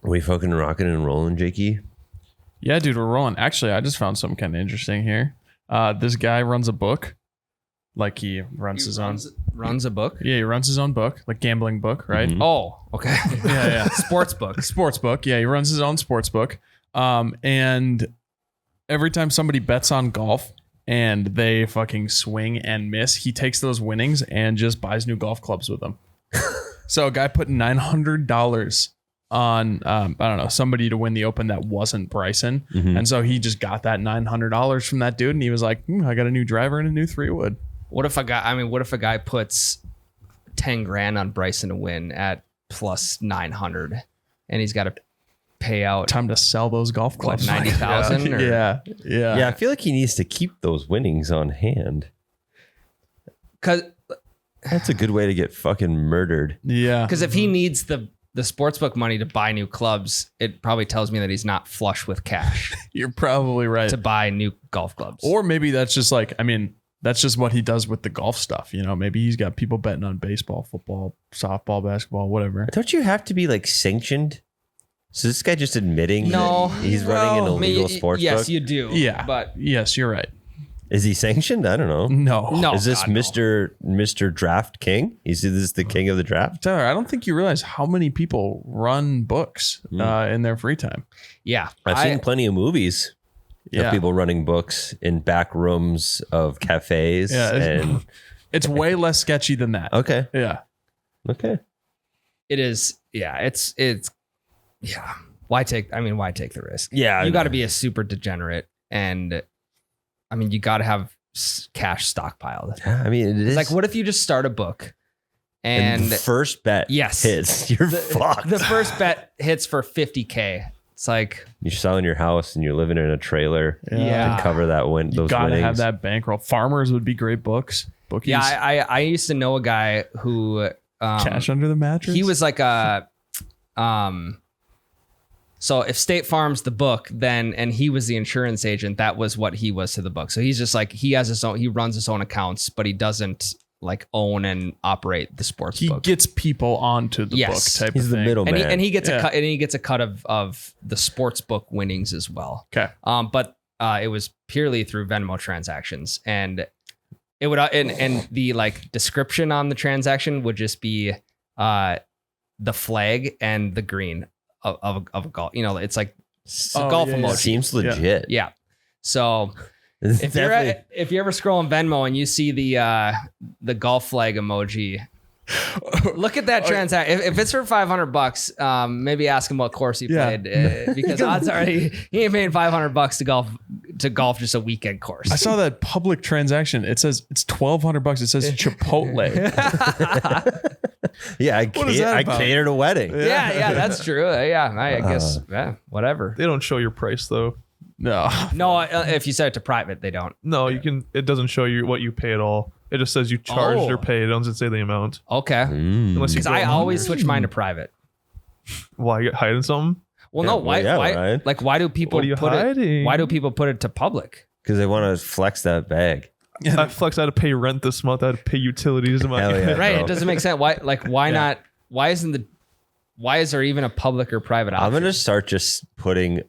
Are we fucking rocking and rolling, Jakey? Yeah, dude, we're rolling. Actually, I just found something kind of interesting here. This guy runs a book. Like he runs his own. Runs a book? Yeah, he runs his own book, like gambling book, right? Mhm. Oh, okay. Yeah. Sports book. Sports book. Yeah, he runs his own sports book. And every time somebody bets on golf and they fucking swing and miss, he takes those winnings and just buys new golf clubs with them. So a guy put $900 on, I don't know, somebody to win the Open that wasn't Bryson. Mhm. And so he just got that $900 from that dude. And he was like, I got a new driver and a new 3-wood. What if a guy puts 10 grand on Bryson to win at plus 900 and he's got to pay out Time to sell those golf clubs. 90,000? Yeah. Yeah, I feel like he needs to keep those winnings on hand. Because That's a good way to get fucking murdered. Yeah. if he needs the sportsbook money to buy new clubs, it probably tells me that he's not flush with cash You're probably right. to buy new golf clubs. Or maybe that's just like, that's just what he does with the golf stuff. You know, maybe he's got people betting on baseball, football, softball, basketball, whatever. Don't you have to be like sanctioned? So this guy just admitting that he's running an illegal sports yes, book? you do. Yeah. But Yes, you're right. Is he sanctioned? I don't know. No. Is this God, no. Mr. Draft King? Is this the king of the draft? Tyler, I don't think you realize how many people run books in their free time. Yeah. I've seen plenty of movies Yeah. of people running books in back rooms of cafes. Yeah. And It's way less sketchy than that. okay. Yeah. Okay. It is. Yeah. It's yeah. Why take the risk? Yeah. You got to be a super degenerate, and you got to have cash stockpiled. Yeah, I mean, it is It's like, what if you just start a book and and the first bet Yes. hits? You're fucked. the first bet hits for $50K? It's like, You're selling your house and you're living in a trailer Yeah. to cover that win. You Those gotta winnings. have that bankroll. Farmers would be great books. Bookies. yeah, I used to know a guy who Cash under the mattress. he was like a so if State Farm's the book, then and he was the insurance agent, that was what he was to the book. So he's just like, he has his own, he runs his own accounts, but he doesn't like own and operate the sports He book. gets people onto the Yes. book type He's of the thing. middleman. and he gets Yeah. a cut, and he gets a cut of the sports book winnings as well. Okay. But it was purely through Venmo transactions, and it would and the like description on the transaction would just be the flag and the green of a golf. You know, it's like a Oh, golf yeah, yeah. emoji. Seems legit. Yeah. So It's if definitely- if you're ever scrolling Venmo and you see the golf flag emoji, look at that transaction. If it's for $500, maybe ask him what course he Yeah. played, because odds are he ain't paying $500 to golf just a weekend course. I saw that public transaction. It says it's $1,200. It says Chipotle. yeah, I What is that about? catered a wedding. yeah, that's true. Yeah, I guess whatever. They don't show your price though. No. No, if you set it to private, they don't. No, you can. It doesn't show you what you pay at all. It just says you charged or paid. It doesn't say the amount. Okay, Unless you because go I on- always switch mine to private. Why you hiding something? Well, Yeah, no, well, why? yeah, Why? Ryan. Like, why do people What are you put it? hiding? Why do people put it to public? Because they want to flex that bag. I flex. I had to pay rent this month. I had to pay utilities. Hell yeah. Right? bro. It doesn't make sense. Why? Like, why not? Why is there even a public or private option? I'm going to start just putting,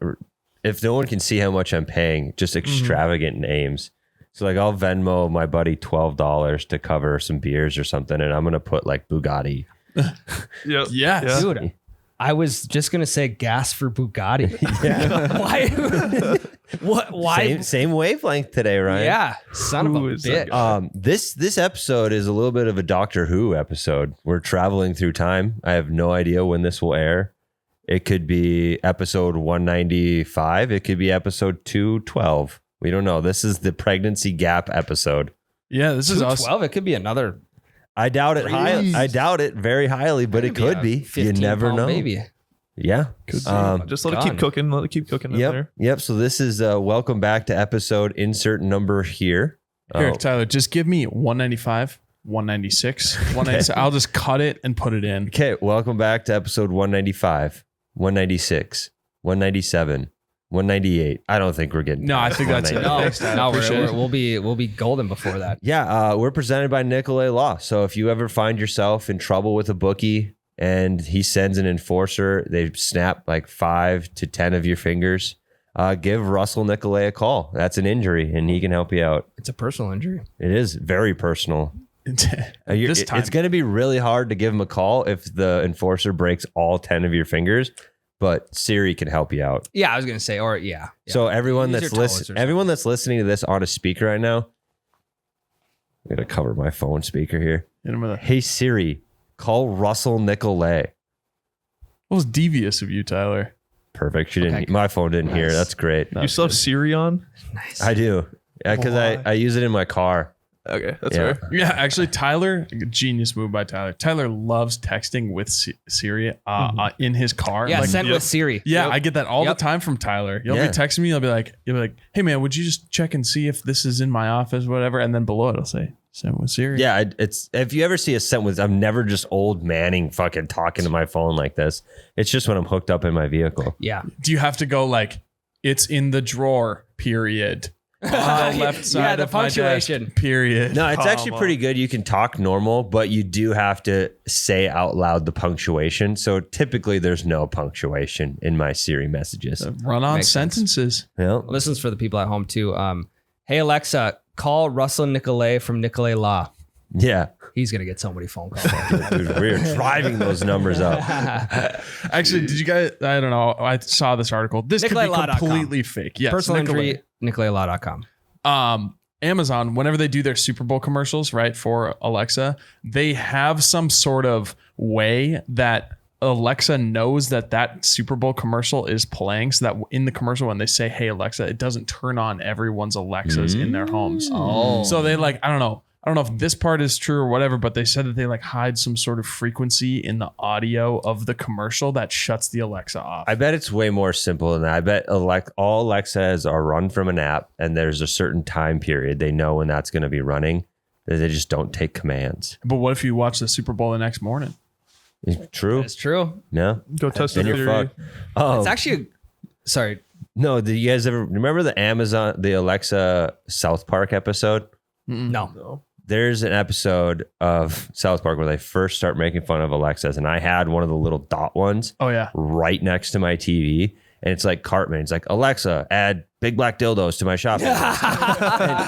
if no one can see how much I'm paying, just extravagant names. So like I'll Venmo my buddy $12 to cover some beers or something. And I'm going to put like Bugatti. Yep. Yes. Yeah. Dude, I was just gonna say gas for Bugatti. Yeah. Why? What? Why? Same wavelength today, Ryan. Yeah, son Who of a is that bitch. guy? This episode is a little bit of a Doctor Who episode. We're traveling through time. I have no idea when this will air. It could be episode 195. It could be episode 212. We don't know. This is the pregnancy gap episode. Yeah, this is us. 12. It could be another. I doubt it. Really? I doubt it very highly, but it could be. You never know. Maybe. Yeah. Could be. Just let it gun. keep cooking. Let it keep cooking in Yep. there. Yep. So this is welcome back to episode insert number here. Here, Oh, Tyler, just give me 195, 196, 196. I'll just cut it and put it in. okay. Welcome back to episode 195, 196, 197, 198. I don't think we're getting. No, I past think that's it. 198. No, Thanks, Tyler. no, Appreciate it. we'll be golden before that. Yeah, we're presented by Nicolay Law. So if you ever find yourself in trouble with a bookie and he sends an enforcer. They snap like 5 to 10 of your fingers. Give Russell Nicolay a call. That's an injury, and he can help you out. It's a personal injury. It is very personal. It's going to be really hard to give him a call if the enforcer breaks all 10 of your fingers, but Siri can help you out. Yeah, I was going to say, or yeah. So everyone Use that's your toes or everyone that's listening to this on a speaker right now, I'm going to cover my phone speaker here. Hey Siri, call Russell Nicolay. That was devious of you, Tyler. Perfect. She didn't. My phone didn't hear. That's great. You still have Siri on? Nice. I do. Yeah, because I use it in my car. Okay, that's Yeah. fair. Yeah, actually, Tyler, genius move by Tyler. Tyler loves texting with Siri in his car. Yeah, Like, sent with Siri. yeah, Yep. I get that all the Yep. time from Tyler. You'll Yeah. be texting me. You'll be like, hey man, would you just check and see if this is in my office, whatever? And then below it, I'll say, send with Siri. Yeah, it's if you ever see a sent with, I'm never just old Manning fucking talking to my phone like this. It's just when I'm hooked up in my vehicle. Yeah. Do you have to go like, it's in the drawer, period. On the left side Yeah, the of my desk, punctuation. period. No, it's actually Comma. pretty good. You can talk normal, but you do have to say out loud the punctuation. So typically there's no punctuation in my Siri messages. Run on Makes sense. sentences. Well, Well, this one's for the people at home too. Hey Alexa, call Russell Nicolay from Nicolay Law. yeah. He's gonna get so many phone calls. Dude, we're driving those numbers up. Actually, did you guys? I don't know. I saw this article. This could be NicolayLaw.com. completely fake. Yes, Personal Nicolay. injury, NicolayLaw.com. Amazon, whenever they do their Super Bowl commercials, right, for Alexa, they have some sort of way that Alexa knows that Super Bowl commercial is playing, so that in the commercial when they say, "Hey Alexa," it doesn't turn on everyone's Alexas in their homes. Oh. So they I don't know if this part is true or whatever, but they said that they hide some sort of frequency in the audio of the commercial that shuts the Alexa off. I bet it's way more simple than that. I bet all Alexas are run from an app, and there's a certain time period they know when that's going to be running. They just don't take commands. But what if you watch the Super Bowl the next morning? True? It's true. No? Go test the Then you're theory. fucked. Oh, It's actually sorry. no. Did you guys ever remember the Alexa South Park episode? No. There's an episode of South Park where they first start making fun of Alexas, and I had one of the little dot ones Oh yeah. right next to my TV, and it's like Cartman. It's like, Alexa, add big black dildos to my shopping list.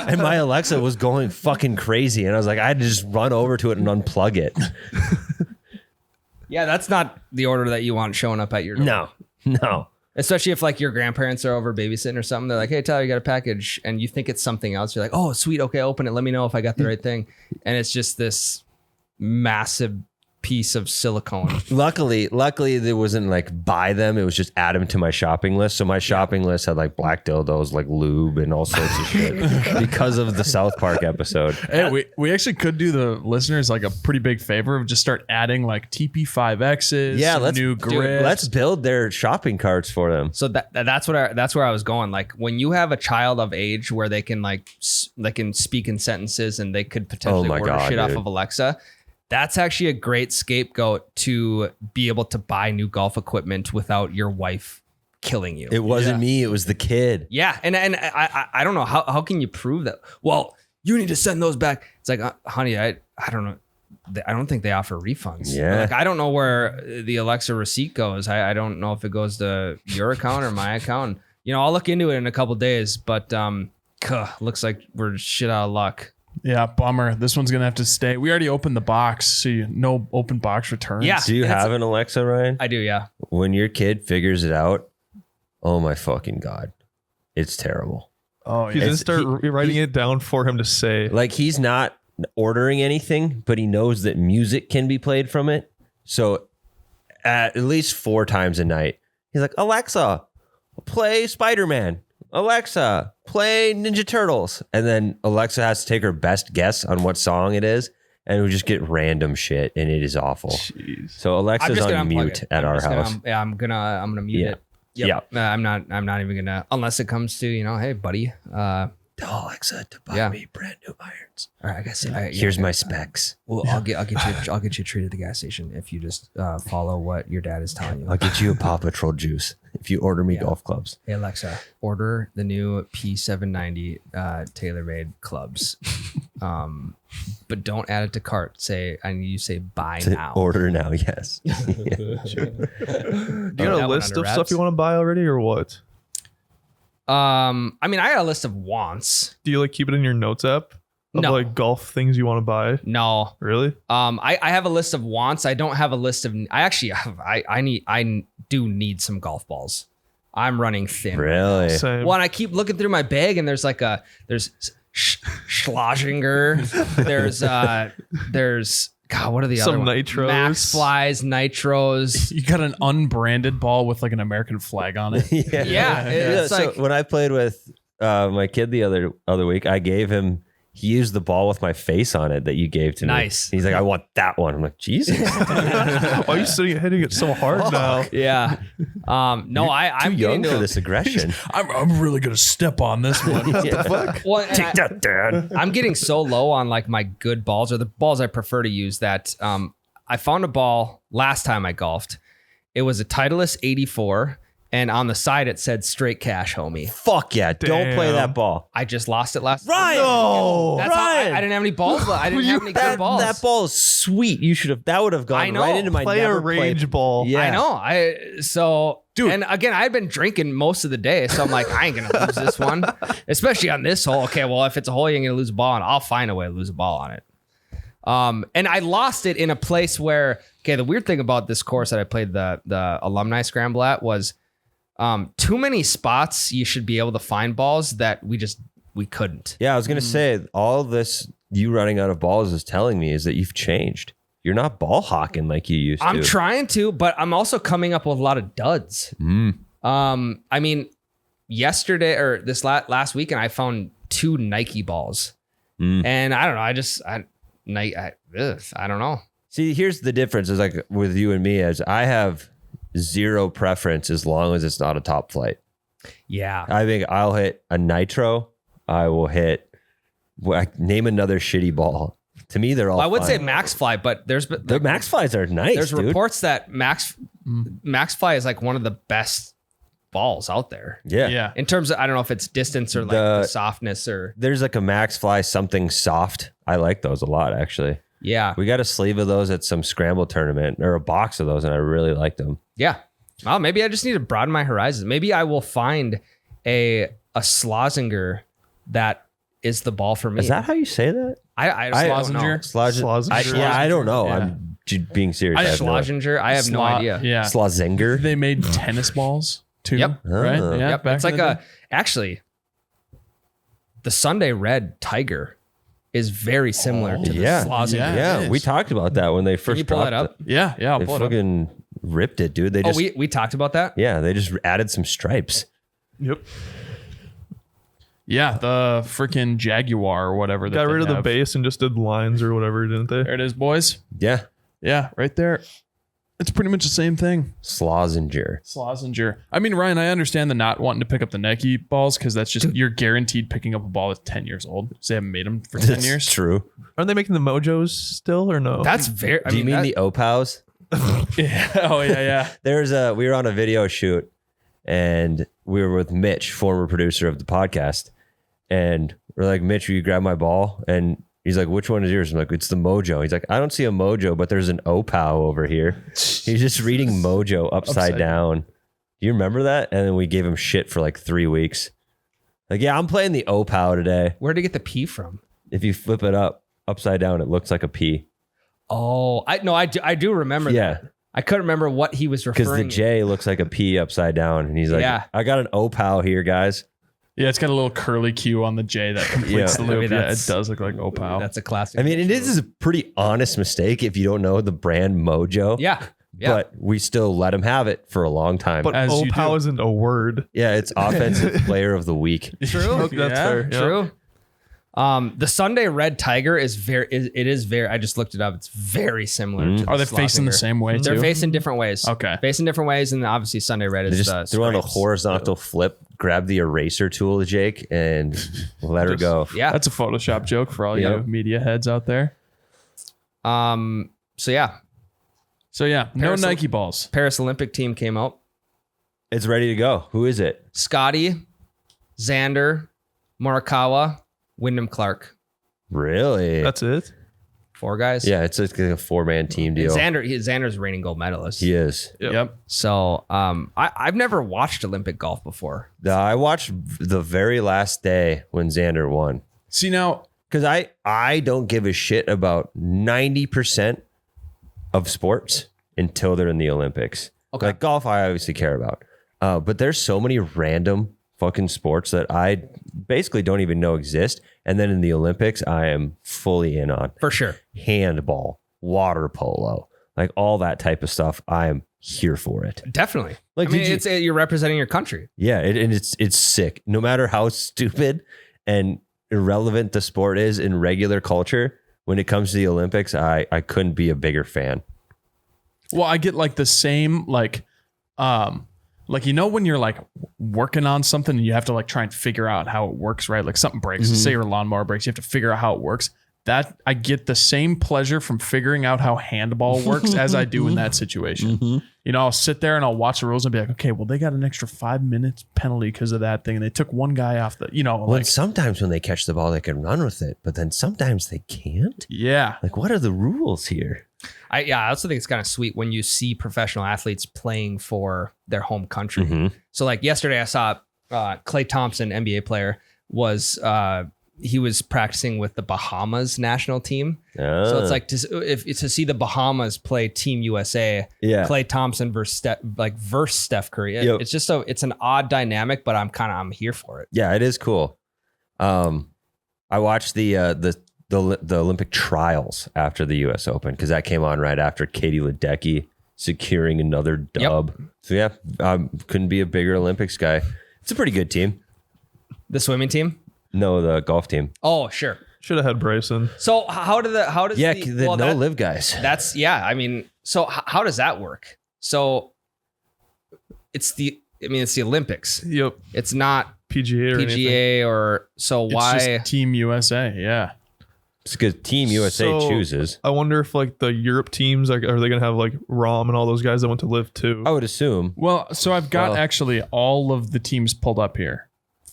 and my Alexa was going fucking crazy, and I was like, I had to just run over to it and unplug it. Yeah, that's not the order that you want showing up at your door. No. Especially if your grandparents are over babysitting or something. They're like, hey, Tyler, you got a package. And you think it's something else. You're like, oh, sweet. Okay, open it. Let me know if I got the right thing. And it's just this massive piece of silicone. Luckily, there wasn't buy them. It was just add them to my shopping list. So my shopping list had black dildos, lube, and all sorts of shit because of the South Park episode. Hey, we actually could do the listeners a pretty big favor of just start adding TP5Xs, Yeah, some let's new grips. let's build their shopping carts for them. So that's where I was going. When you have a child of age where they can they can speak in sentences and they could potentially my order God, shit off dude. of Alexa, that's actually a great scapegoat to be able to buy new golf equipment without your wife killing you. It wasn't me. It was the kid. Yeah, and I don't know how can you prove that? Well, you need to send those back. It's like, honey, I don't know. I don't think they offer refunds. Yeah. I don't know where the Alexa receipt goes. I don't know if it goes to your account or my account. I'll look into it in a couple days, but looks like we're shit out of luck. Yeah, bummer. This one's gonna have to stay. We already opened the box, so no open box returns. Yeah. Do you have an Alexa, Ryan? I do, yeah. When your kid figures it out, oh my fucking God. It's terrible. Oh He's yeah. gonna start writing it down for him to say. He's not ordering anything, but he knows that music can be played from it. So at least 4 times a night, he's like, Alexa, play Spider-Man. Alexa, play Ninja Turtles. And then Alexa has to take her best guess on what song it is. And we just get random shit, and it is awful. Jeez. So Alexa's on mute at our house. I'm gonna mute Yeah. it. Yep. I'm not even gonna, unless it comes to, hey buddy, Tell Alexa to buy Yeah. me brand new irons. all right, I guess Here's my specs. Well, I'll get you a treat at the gas station if you just follow what your dad is telling you. I'll get you a Paw Patrol juice if you order me golf clubs. Hey Alexa, order the new P790 TaylorMade clubs. but don't add it to cart. You say buy To now. order now, yes. Do you got a list of stuff you want to buy already, or what? I mean, I got a list of wants. Do you like keep it in your notes app of No. like golf things you want to buy? No. Really? I have a list of wants. I don't have a list of. I actually have. I do need some golf balls. I'm running thin. Really? Same. Well, and I keep looking through my bag, and there's Schlesinger. There's God. What are the Some other ones? nitros. Max Flies, nitros. You got an unbranded ball with like an American flag on it. Yeah, it's so like when I played with my kid the other week, I gave him. He used the ball with my face on it that you gave to me. Nice. He's like, I want that one. I'm like, Jesus. Why are you hitting it so hard now? yeah. No, I'm Too getting young for this aggression. I'm really gonna step on this one. Well, and Take that, Dad. I'm getting so low on like my good balls or the balls I prefer to use that I found a ball last time I golfed. It was a Titleist 84, and on the side it said straight cash, homie. Fuck yeah. Don't play Damn. that ball. I just lost it last Ryan! No. That's how Ryan! I didn't have any balls. I didn't have any good balls. That ball is sweet. You should have. That would have I gone know. right into my Play a never range played- ball. Yeah. I know. Dude. And again, I had been drinking most of the day, so I'm like, I ain't gonna lose this one, especially on this hole. Okay, well, if it's a hole you ain't gonna lose a ball on, I'll find a way to lose a ball on it. And I lost it in a place where, okay, the weird thing about this course that I played the alumni scramble at was too many spots you should be able to find balls that we couldn't. Yeah, I was gonna say all this you running out of balls is telling me is that you've changed. You're not ball hawking like you used to. I'm trying to, but I'm also coming up with a lot of duds. I mean, yesterday or this last weekend, I found 2 Nike balls, and I don't know. I don't know. See, here's the difference is like with you and me is I have zero preference as long as it's not a top flight. Yeah. I think I'll hit a nitro. I will hit name another shitty ball. To me, they're all I would fine. say Max Fly, but The Max Flies are nice. there's dude. reports that Max Fly is like one of the best balls out there. Yeah. Yeah. In terms of, I don't know if it's distance or like the softness or There's like a Max Fly something soft. I like those a lot, actually. yeah. We got a sleeve of those at some scramble tournament or a box of those, and I really liked them. Yeah. Well, maybe I just need to broaden my horizons. Maybe I will find a Schlesinger that is the ball for me. Is that how you say that? I don't know. Schlesinger? I don't know. Yeah. I'm being serious. I have no- Schlesinger? I have no idea. Yeah. Schlesinger. They made tennis balls too. Yep. Right. Oh. Yeah. Yep. back It's in like the day. actually, the Sunday Red Tiger is very similar to the Yeah. Schlesinger. Yeah. Yeah, it we is. talked about that when they Can first you pull that dropped up? Yeah. Yeah. I'll They pull it up. fucking ripped it, dude. They Oh, just we talked about that? yeah, they just added some stripes. Yep. Yeah. The freaking Jaguar or whatever. that Got they rid of the have. base and just did lines or whatever, didn't they? There it is, boys. Yeah, Yeah. Right there. It's pretty much the same thing. Schlesinger. Schlesinger. I mean, Ryan, I understand the not wanting to pick up the Nike balls because that's just you're guaranteed picking up a ball that's 10 years old. So they haven't made them for 10 That's years. true. Aren't they making the Mojos still or no? That's very. Do you mean that- the Opows? Yeah. Oh yeah, yeah. We were on a video shoot and we were with Mitch, former producer of the podcast. And we're like, Mitch, will you grab my ball? And he's like, which one is yours? I'm like, it's the Mojo. He's like, I don't see a Mojo, but there's an Opow over here. He's just reading Mojo upside down. Do you remember that? And then we gave him shit for like 3 weeks. Like, yeah, I'm playing the Opow today. Where'd you get the P from? If you flip it up upside down, it looks like a P. Oh, I do remember Yeah. that. I couldn't remember what he was Because referring the J looks like a P upside down. And he's like, Yeah. I got an Opow here, guys. Yeah, it's got a little curly Q on the J that completes Yeah. the Maybe loop. Yeah, it that's- does look like Opow. That's a classic. I mean, it is a pretty honest mistake if you don't know the brand Mojo. yeah. Yeah. But we still let him have it for a long time. But As you Opow do. isn't a word. yeah, it's offensive player of the week. True. Okay, that's Yeah, fair. Yeah. True. The Sunday Red Tiger is very. I just looked it up. It's very similar. To Are the they facing the Schlesinger. same way They're too? facing different ways. Okay. Facing different ways, and obviously Sunday Red They is just the throw on a stripes. horizontal flip, grab the eraser tool, Jake, and let her go. Yeah. That's a Photoshop joke for all Yep. you media heads out there. So yeah, So yeah, no Paris- Nike balls. Paris Olympic team came out. It's ready to go. Who is it? Scotty, Xander, Morikawa, Wyndham Clark. Really? That's it. 4 guys. Yeah, it's like a 4-man team deal. Xander's reigning gold medalist. He is. Yep. So I've never watched Olympic golf before. I watched the very last day when Xander won. See now, Because I don't give a shit about 90% of sports until they're in the Olympics. Okay. Like golf, I obviously care about. But there's so many random fucking sports that I basically don't even know exist. And then in the Olympics, I am fully in on. For sure. Handball, water polo, like all that type of stuff. I am here for it. Definitely. Like, I mean, did you- you're representing your country. Yeah, and it's sick. No matter how stupid and irrelevant the sport is in regular culture, when it comes to the Olympics, I couldn't be a bigger fan. well, I get like the same like you know when you're like working on something and you have to like try and figure out how it works, right? Like something breaks, say your lawnmower breaks, you have to figure out how it works. That I get the same pleasure from figuring out how handball works as I do in that situation. You know, I'll sit there and I'll watch the rules and be like, okay, well, they got an extra 5 minutes penalty because of that thing. And they took one guy off the, you know, Well, like, sometimes when they catch the ball, they can run with it, but then sometimes they can't. yeah. Like, what are the rules here? I also think it's kind of sweet when you see professional athletes playing for their home country. Mhm. So like yesterday I saw Klay Thompson, NBA player, was he was practicing with the Bahamas national team. So it's like to see the Bahamas play Team USA, Yeah. Klay Thompson versus Steph Curry. Yep. It's just it's an odd dynamic, but I'm here for it. Yeah, it is cool. I watched the Olympic trials after the U.S. Open because that came on right after Katie Ledecky securing another dub. So yeah, couldn't be a bigger Olympics guy. It's a pretty good team. The swimming team. No, the golf team. Oh, sure. Should have had Bryson. So how does Yeah, the, the well, no that- live guys. That's I mean, so how does that work? So it's the Olympics. Yep. It's not PGA or anything. PGA or so It's why? just Team USA. Yeah. It's because Team USA So, chooses. I wonder if like the Europe teams, like, are they gonna have like Rom and all those guys that went to live too? I would assume. Well, so I've got Well- actually all of the teams pulled up here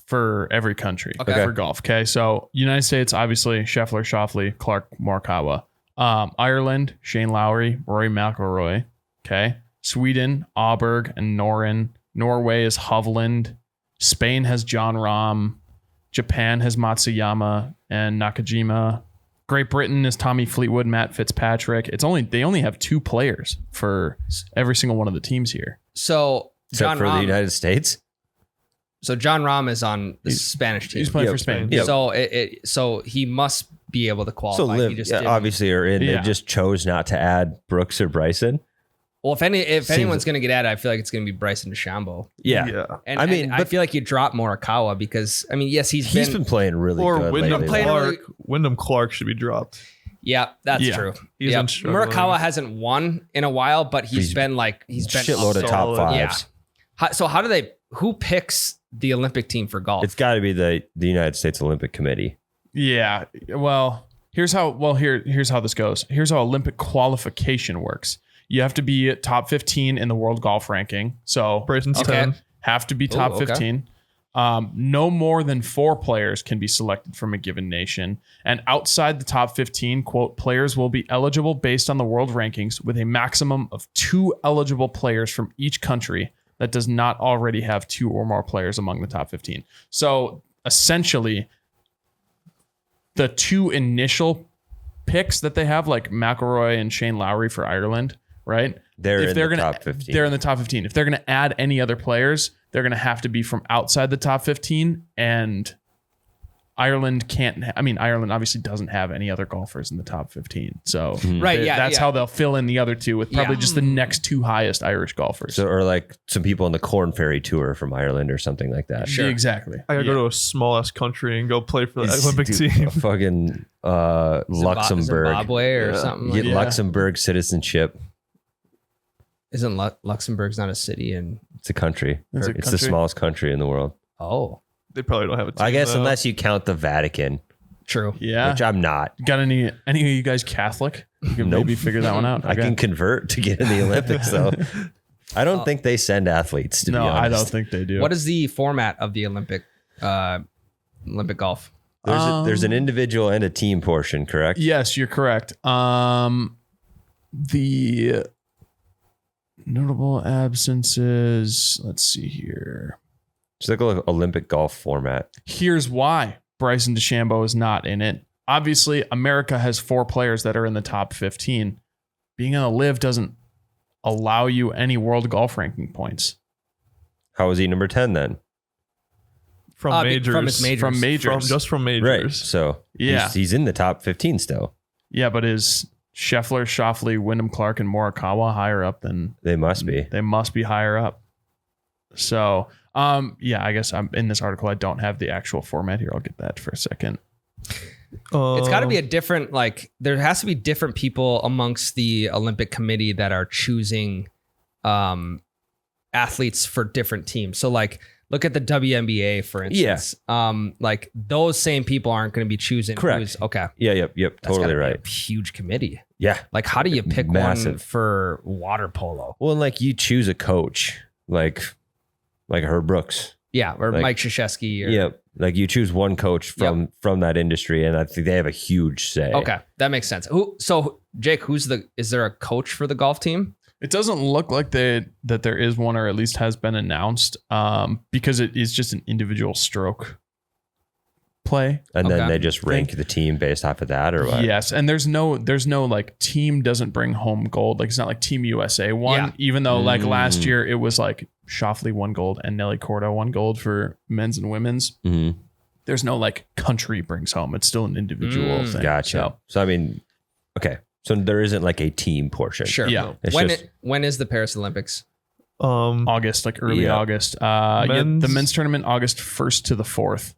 for every country Okay. for golf. Okay. So United States, obviously Scheffler, Schauffele, Clark, Morikawa. Ireland, Shane Lowry, Rory McIlroy. Okay. Sweden, Auberg and Noren. Norway is Hovland. Spain has John Rahm. Japan has Matsuyama and Nakajima. Great Britain is Tommy Fleetwood, Matt Fitzpatrick. They only have 2 players for every single one of the teams here. So Except John for the Rahm. United States. So John Rahm is on the Spanish team. He's playing Yep. for Spain. Yep. So he must be able to qualify. So live, He just yeah, didn't. obviously are in. Yeah. They just chose not to add Brooks or Bryson. Well, if anyone's going to get at it, I feel like it's going to be Bryson DeChambeau. Yeah. And I mean, and I but- feel like you drop Morikawa because yes, He's been playing really Or good Wyndham lately. Clark. Clark. Wyndham Clark should be dropped. Yeah, that's Yeah. true. He's Yep. been struggling. Morikawa hasn't won in a while, but he's He's been Shitload of top solid. fives. So who picks the Olympic team for golf? It's got to be the United States Olympic Committee. Yeah. Well, here's how this goes. Here's how Olympic qualification works. You have to be top 15 in the world golf ranking. So Bryson's Okay. 10. have to be top okay. 15. No more than 4 players can be selected from a given nation. And outside the top 15, quote, players will be eligible based on the world rankings with a maximum of 2 eligible players from each country that does not already have 2 or more players among the top 15. So essentially, the 2 initial picks that they have, like McIlroy and Shane Lowry for Ireland, right? They're in the gonna, top 15. They're in the top 15. If they're going to add any other players, they're going to have to be from outside the top 15. And Ireland Ireland obviously doesn't have any other golfers in the top 15. So Right, yeah, that's yeah. how they'll fill in the other 2 with probably Yeah. just the next 2 highest Irish golfers. So, or like some people on the Corn Ferry Tour from Ireland or something like that. Sure. Exactly. I gotta Yeah. go to a small ass country and go play for the It's- Olympic dude, team. Fucking Luxembourg. Zimbabwe or Yeah. something. You Like get Yeah. Luxembourg citizenship. Isn't Luxembourg's not a city? And It's a country. It's a It's the country. smallest country in the world. They probably don't have a team. I guess though. unless you count the Vatican, true. Yeah. which I'm not. Got any of you guys Catholic? You can Nope. maybe figure that one out. I Okay. can convert to get in the Olympics though. I don't think they send athletes to be No, honest. I don't think they do. What is the format of the Olympic golf? There's an individual and a team portion, correct? Yes, you're correct. The notable absences. Let's see here. It's like an Olympic golf format. Here's why Bryson DeChambeau is not in it. Obviously, America has 4 players that are in the top 15. Being on the live doesn't allow you any world golf ranking points. How is he number 10 then? From majors. From his majors. From majors. Just from majors. Right. So Yeah. he's in the top 15 still. Yeah, but is Scheffler, Schauffele, Wyndham Clark, and Morikawa higher up than They must be. They must be higher up. So, yeah, I guess I'm in this article. I don't have the actual format here. I'll get that for a second. It's got to be a different, like, there has to be different people amongst the Olympic Committee that are choosing athletes for different teams. So, like, look at the WNBA, for instance. Like, those same people aren't going to be choosing. Correct. Okay. Yeah, yep. That's Totally gotta be right. a huge committee. Yeah. Like, how do you pick one Massive. for water polo? Well, and like you choose a coach, like Herb Brooks. Yeah, or Like- Mike Krzyzewski. Or, Yeah. Like you choose one coach from that industry, and I think they have a huge say. Okay, that makes sense. So Jake, is there a coach for the golf team? It doesn't look like that there is one, or at least has been announced, because it is just an individual stroke play. And then Okay. they just rank the team based off of that, or what? Yes, and there's no like team doesn't bring home gold. Like it's not like Team USA won, Yeah. even though like last year it was like Schauffele won gold and Nelly Corda won gold for men's and women's. Mhm. There's no like country brings home. It's still an individual thing. Gotcha. So I mean, okay. So there isn't like a team portion. Sure. Yeah. It's When just- when is the Paris Olympics? August, like early Yeah. August. Yeah, the Men's- men's tournament August 1st to the 4th.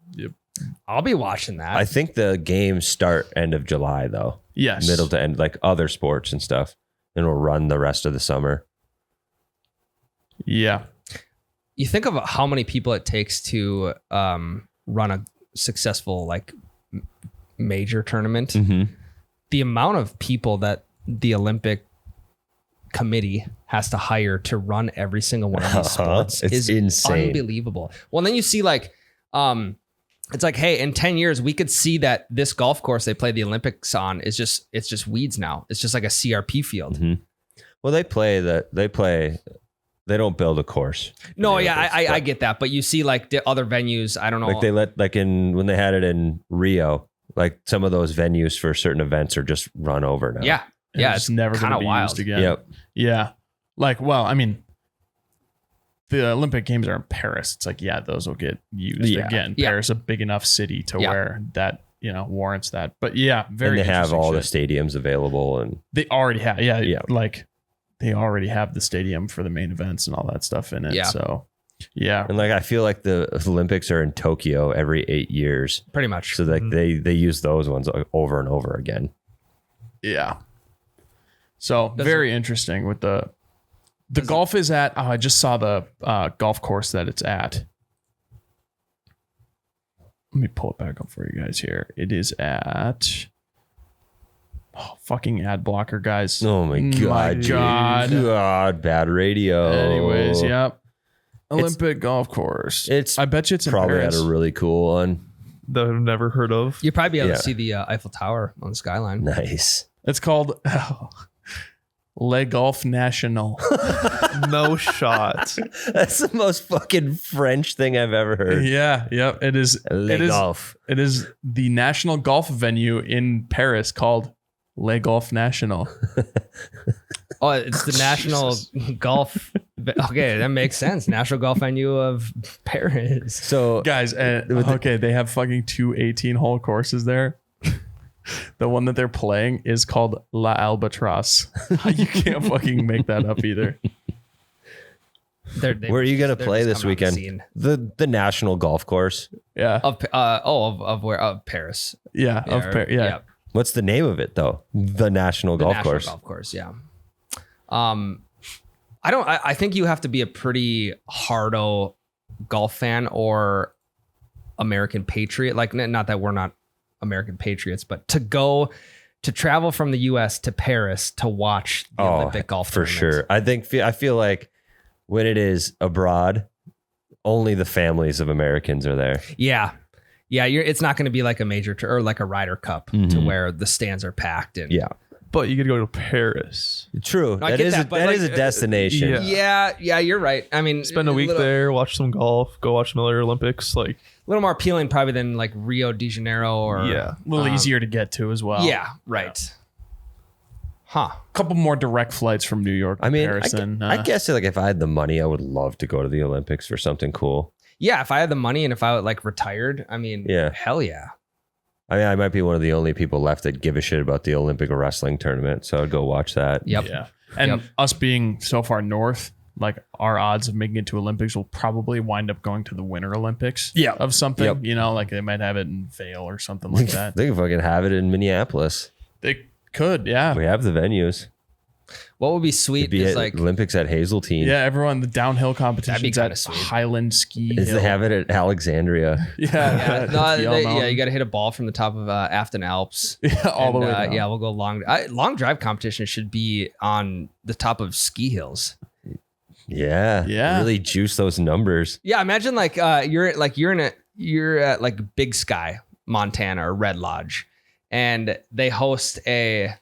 I'll be watching that. I think the games start end of July though, Yes. middle to end, like other sports and stuff, and will run the rest of the summer. Yeah. You think of how many people it takes to run a successful like major tournament. Mm-hmm. The amount of people that the Olympic Committee has to hire to run every single one of these sports It's is insane. unbelievable. Well, then you see like, it's like, hey, in 10 years, we could see that this golf course they play the Olympics on it's just weeds now. It's just like a CRP field. Mm-hmm. Well, they don't build a course. No, for the yeah, Olympics, I but, get that. But you see like the other venues, I don't know. like they let when they had it in Rio, like some of those venues for certain events are just run over now. yeah. And Yeah. it's never going kinda to be wild. used again. Yep. Yeah. Like, well, I mean, the Olympic Games are in Paris. It's like, yeah, those will get used Yeah. again. Yeah. Paris, a big enough city to Yeah. where that, warrants that. But yeah, very And they have interesting all the shit. stadiums available, and They already have, yeah, Yeah. like they already have the stadium for the main events and all that stuff in it. Yeah. So, yeah. like I feel like the Olympics are in Tokyo every 8 years, Pretty much. so like they use those ones over and over again. Yeah. So Does very interesting with the golf is at, I just saw the golf course that it's at. Let me pull it back up for you guys here. It is at, fucking ad blocker, guys. Oh my god, dude. God, bad radio. Anyways, yep. Olympic golf course. It's I bet you it's in probably Paris. had a really cool one. That I've never heard of. You'll probably be able Yeah. to see the Eiffel Tower on the skyline. Nice. It's called Le Golf National. No shot. That's the most fucking French thing I've ever heard. Yeah, yep. It is. Le golf. It is the national golf venue in Paris called Le Golf National. Oh, it's the national golf. Okay, that makes sense. National golf venue of Paris. So Guys, okay, they have fucking 2 18-hole courses there. The one that they're playing is called La Albatross. You can't fucking make that up either. where are you gonna they're play just this coming on the weekend? scene. The national golf course. Yeah. Of where? Of Paris. Yeah. Yeah, Yeah. What's the name of it though? The national The golf national course. golf course. Yeah. I think you have to be a pretty hardo golf fan or American patriot. Like, not that we're not American patriots, but to travel from the U.S. to Paris to watch the Olympic golf for tournament. sure. I feel like when it is abroad, only the families of Americans are there. Yeah. Yeah, it's not going to be like a major or like a Ryder Cup to where the stands are packed. And Yeah. But you could go to Paris. True. I That get is that, but that like, is a destination. yeah. yeah, you're right. I mean, Spend a week there, watch some golf, go watch some other Olympics. Like, a little more appealing probably than like Rio de Janeiro or yeah. A little easier to get to as well. Yeah, right. Huh. A couple more direct flights from New York to I mean, Paris. I guess like if I had the money, I would love to go to the Olympics for something cool. Yeah, if I had the money and if I like retired, I mean, Yeah. hell yeah. I mean, I might be one of the only people left that give a shit about the Olympic wrestling tournament, so I'd go watch that. Yep. Yeah. And us being so far north, like our odds of making it to Olympics will probably wind up going to the Winter Olympics of something. Yep. You know, like they might have it in Vail or something like that. They can fucking have it in Minneapolis. They could, yeah. We have the venues. What would be It'd sweet be is at like Olympics at Hazeltine. Yeah, everyone, the downhill competitions kinda at sweet. Highland Ski Is Hill. they have it at Alexandria. Yeah, you got to hit a ball from the top of Afton Alps. all the way down. Yeah, we'll go long. Long drive competition should be on the top of ski hills. Yeah. Yeah. Really juice those numbers. Yeah, imagine like you're at like Big Sky, Montana or Red Lodge, and they host a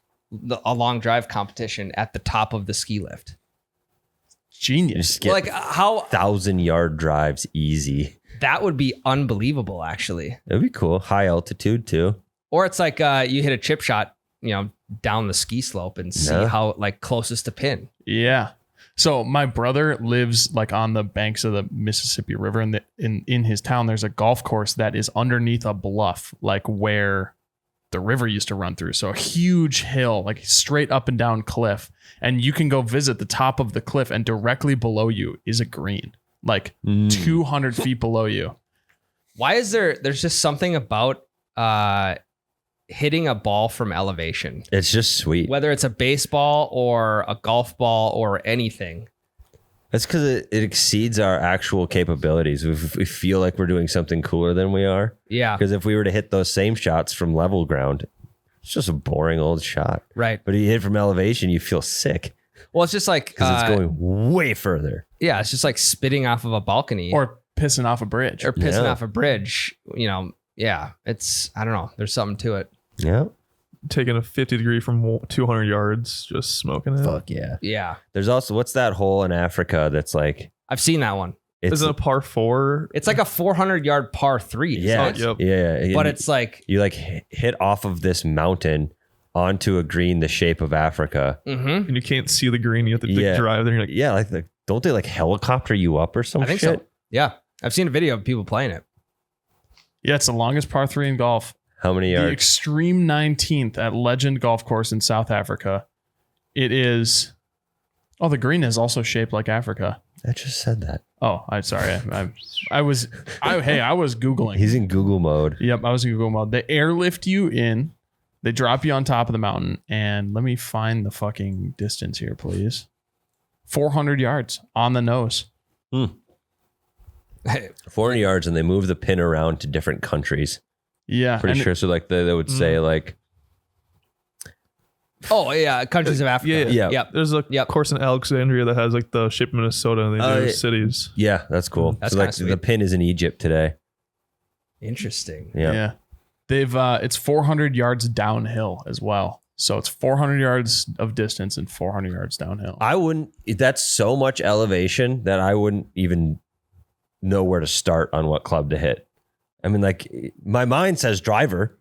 long drive competition at the top of the ski lift. You Genius. just get Like how 1,000-yard drives easy. that would be unbelievable, actually. That'd be cool. High altitude too. Or it's like you hit a chip shot, down the ski slope and see Yeah. how like closest to pin. Yeah. So my brother lives like on the banks of the Mississippi River, and in his town there's a golf course that is underneath a bluff, like where the river used to run through. So a huge hill, like straight up and down cliff, and you can go visit the top of the cliff, and directly below you is a green, like 200 feet below you. Why is there's just something about hitting a ball from elevation, It's just sweet. whether it's a baseball or a golf ball or anything. That's because it exceeds our actual capabilities. We feel like we're doing something cooler than we are. Yeah, Because if we were to hit those same shots from level ground, it's just a boring old shot. right. But if you hit from elevation, you feel sick Well, it's just like because it's going way further. yeah, it's just like spitting off of a balcony Or pissing off a bridge. or pissing Yeah. off a bridge. Yeah, it's I don't know. There's something to it. Yeah. Taking a 50 degree from 200 yards, just smoking it. Fuck yeah. Yeah, There's also, what's that hole in Africa that's like, I've seen that one. it's, Is it a par 4? It's like a 400-yard par 3. yeah, Yep. yeah. But it's like you like hit off of this mountain onto a green the shape of Africa. mhm. And you can't see the green. You have to Yeah. drive there. You're like, Yeah, like don't they like helicopter you up or some I think shit? so. Yeah, I've seen a video of people playing it. Yeah, it's the longest par 3 in golf. How many The yards? Extreme 19th at Legend Golf Course in South Africa. It is. Oh, the green is also shaped like Africa. I just said that. Oh, I'm sorry. I was Googling. He's in Google mode. Yep, I was in Google mode. They airlift you in, they drop you on top of the mountain, and let me find the fucking distance here, please. 400 yards on the nose. 400 yards, and they move the pin around to different countries. Yeah. Pretty and sure. So like they would say like, Oh yeah, countries of Africa. Yeah. Yep. there's a Yep. course in Alexandria that has like the shape of Minnesota and they Oh, do yeah. cities. yeah, that's cool. That's so like kinda sweet. the pin is in Egypt today. Interesting. Yeah. They've it's 400 yards downhill as well. So it's 400 yards of distance and 400 yards downhill. I wouldn't, that's so much elevation that I wouldn't even know where to start on what club to hit. I mean, like my mind says driver,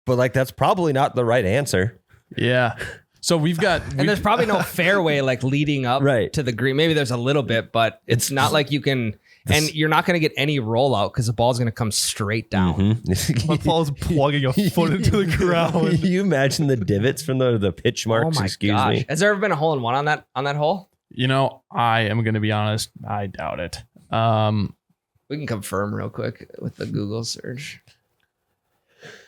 but like that's probably not the right answer. Yeah. So we've got And there's probably no fairway like leading up Right. to the green. Maybe there's a little bit, but it's not like you can. And you're not going to get any rollout because the ball's going to come straight down. My ball's plugging a foot into the ground. You imagine the divots from the pitch Oh marks? my Excuse gosh! me. Has there ever been a hole in one on that hole? I am going to be honest. I doubt it. We can confirm real quick with the Google search.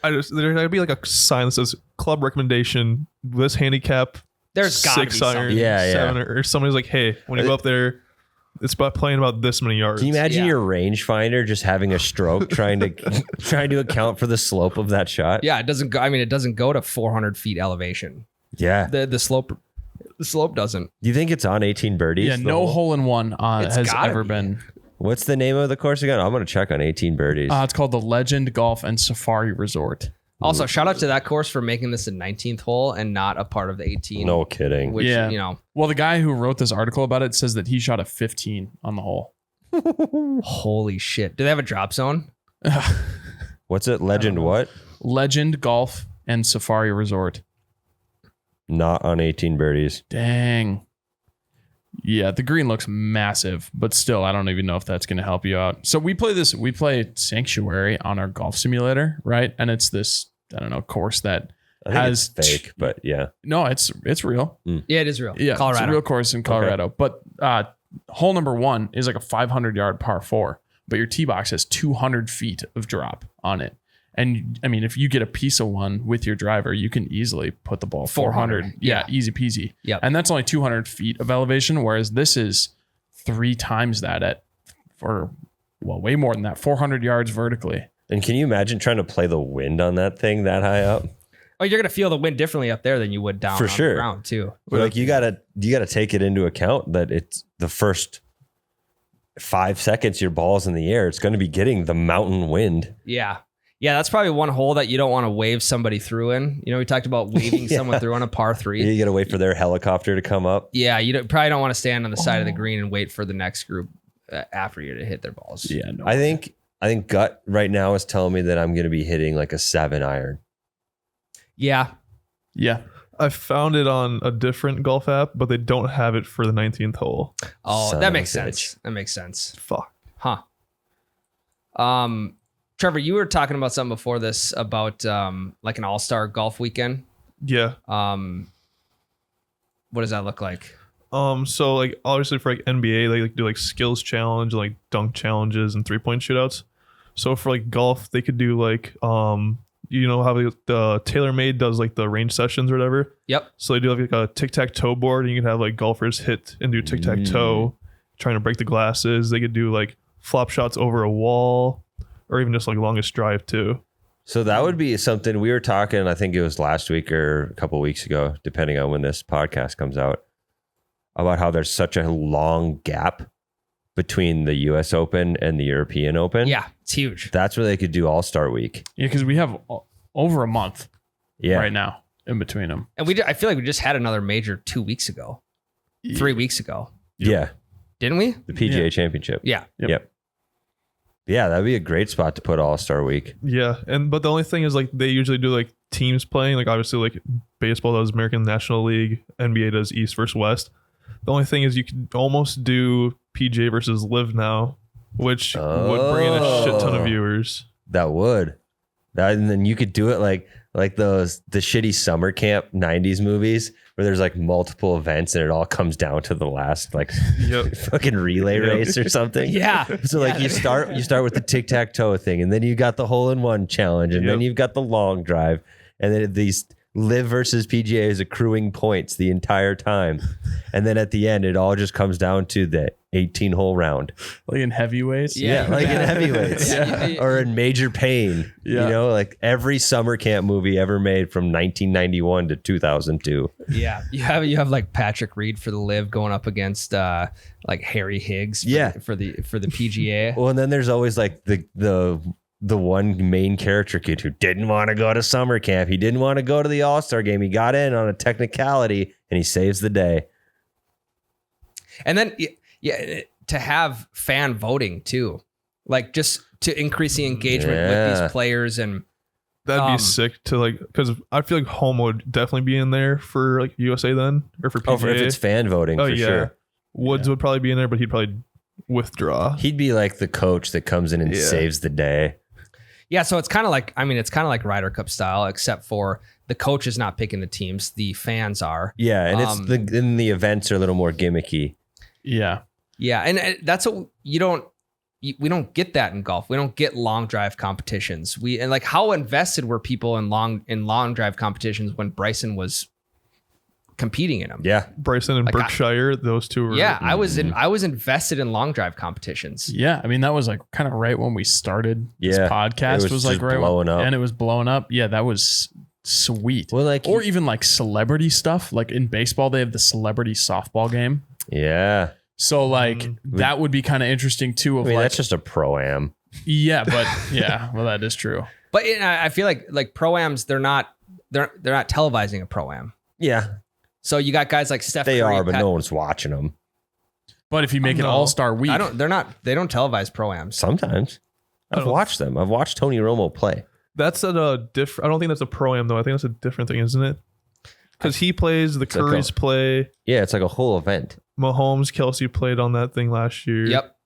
There gotta be like a sign that says club recommendation. This handicap. There's got to be 6 iron. something. Yeah. 7 or somebody's like, hey, when you go up there, it's about playing about this many yards. Can you imagine Yeah. your rangefinder just having a stroke trying to account for the slope of that shot? Yeah, it doesn't go. I mean, it doesn't go to 400 feet elevation. Yeah. The slope doesn't. Do you think it's on 18 birdies? Yeah, the no hole? hole in one It's has gotta ever be. been. What's the name of the course again? I'm going to check on 18 birdies. It's called the Legend Golf and Safari Resort. Also, shout out to that course for making this a 19th hole and not a part of the 18. No kidding. Which, Yeah. you know, Well, the guy who wrote this article about it says that he shot a 15 on the hole. holy shit. Do they have a drop zone? What's it? Legend what? Legend Golf and Safari Resort. Not on 18 birdies. Dang. Yeah, the green looks massive, but still, I don't even know if that's going to help you out. So we play Sanctuary on our golf simulator, right? And it's this, I don't know, course that I think has it's fake, but yeah. No, it's real. Yeah, it is real. Yeah, Colorado. it's a real course in Colorado. But hole number 1 is like a 500-yard par 4, but your tee box has 200 feet of drop on it. And I mean, if you get a piece of one with your driver, you can easily put the ball 400. Yeah, easy peasy. Yep. And that's only 200 feet of elevation, whereas this is 3 times that way more than that, 400 yards vertically. And can you imagine trying to play the wind on that thing that high up? Oh, you're gonna feel the wind differently up there than you would down For on sure. the ground too. But like you gotta take it into account that it's the first 5 seconds your ball's in the air. It's going to be getting the mountain wind. Yeah. Yeah, that's probably one hole that you don't want to wave somebody through in. You know, we talked about waving someone through on a par 3. You gotta wait for their helicopter to come up. Yeah, you probably don't want to stand on the side of the green and wait for the next group after you to hit their balls. Yeah, no. I think gut right now is telling me that I'm going to be hitting like a 7 iron. Yeah. Yeah. I found it on a different golf app, but they don't have it for the 19th hole. Oh, Son that of makes a sense. bitch. That makes sense. Fuck. Huh. Trevor, you were talking about something before this about like an all-star golf weekend. Yeah. What does that look like? So like obviously for like NBA, they like do like skills challenge, like dunk challenges and 3-point shootouts. So for like golf, they could do like you know how the TaylorMade does like the range sessions or whatever. Yep. So they do like a tic-tac-toe board, and you can have like golfers hit and do tic-tac-toe, trying to break the glasses. They could do like flop shots over a wall, or even just like longest drive too. So that would be something we were talking, I think it was last week or a couple of weeks ago, depending on when this podcast comes out, about how there's such a long gap between the US Open and the European Open. Yeah, it's huge. That's where they could do All-Star Week. Yeah, because we have over a month Yeah. right now in between them. And I feel like we just had another major 2 weeks ago, 3 weeks ago, Yeah. didn't we? The PGA Yeah. Championship. Yeah. Yep. Yeah, that'd be a great spot to put All-Star Week. Yeah, but the only thing is like they usually do like teams playing. Like obviously like baseball does American National League, NBA does East versus West. The only thing is you could almost do PGA versus Live now, which would bring in a shit ton of viewers. That would. And then you could do it like the shitty summer camp 90s movies where there's like multiple events and it all comes down to the last like Yep. fucking relay race or something. Yeah. So like you start with the tic-tac-toe thing, and then you got the hole-in-one challenge, and then Yep. you've got the long drive, and then these Live versus PGA is accruing points the entire time. And then at the end, it all just comes down to the 18-hole round. Like in heavyweights. Yeah. Like in heavyweights Yeah. or in Major Pain. Yeah. You know, like every summer camp movie ever made from 1991 to 2002. Yeah. You have like Patrick Reed for the Live going up against like Harry Higgs for the PGA. Well, and then there's always like the one main character kid who didn't want to go to summer camp. He didn't want to go to the All-Star game. He got in on a technicality and he saves the day. And then to have fan voting too, like just to increase the engagement with Yeah. these players. And That'd be sick to like, because I feel like home would definitely be in there for like USA then, or for PGA. Oh, if it's fan voting, for sure. Woods would probably be in there, but he'd probably withdraw. He'd be like the coach that comes in and saves the day. yeah, so it's kind of like Ryder Cup style, except for the coach is not picking the teams, the fans are. Yeah, and it's then the events are a little more gimmicky. Yeah. Yeah, and that's what we don't get that in golf. We don't get long drive competitions. And like how invested were people in long drive competitions when Bryson was competing in them? Yeah. Bryson and Like Berkshire, those two were. Yeah, I was invested in long drive competitions. Yeah. I mean, that was like kind of right when we started this Yeah. podcast. It was like just right blowing up. And it was blowing up. Yeah, that was sweet. Well, like or even like celebrity stuff. Like in baseball, they have the celebrity softball game. yeah. So like that would be kind of interesting too. Of that's just a pro-am. Yeah, but yeah, well, that is true. But I feel like pro-ams, they're not televising a pro-am. Yeah, So you got guys like Steph they Curry, are, but no one's watching them. But if you make an all-star week, they don't televise pro-ams. Sometimes I've watched them. I've watched Tony Romo play. That's a different. I don't think that's a pro-am though. I think that's a different thing, isn't it? Because he plays, the Currys play. Yeah, it's like a whole event. Mahomes, Kelsey played on that thing last year. Yep.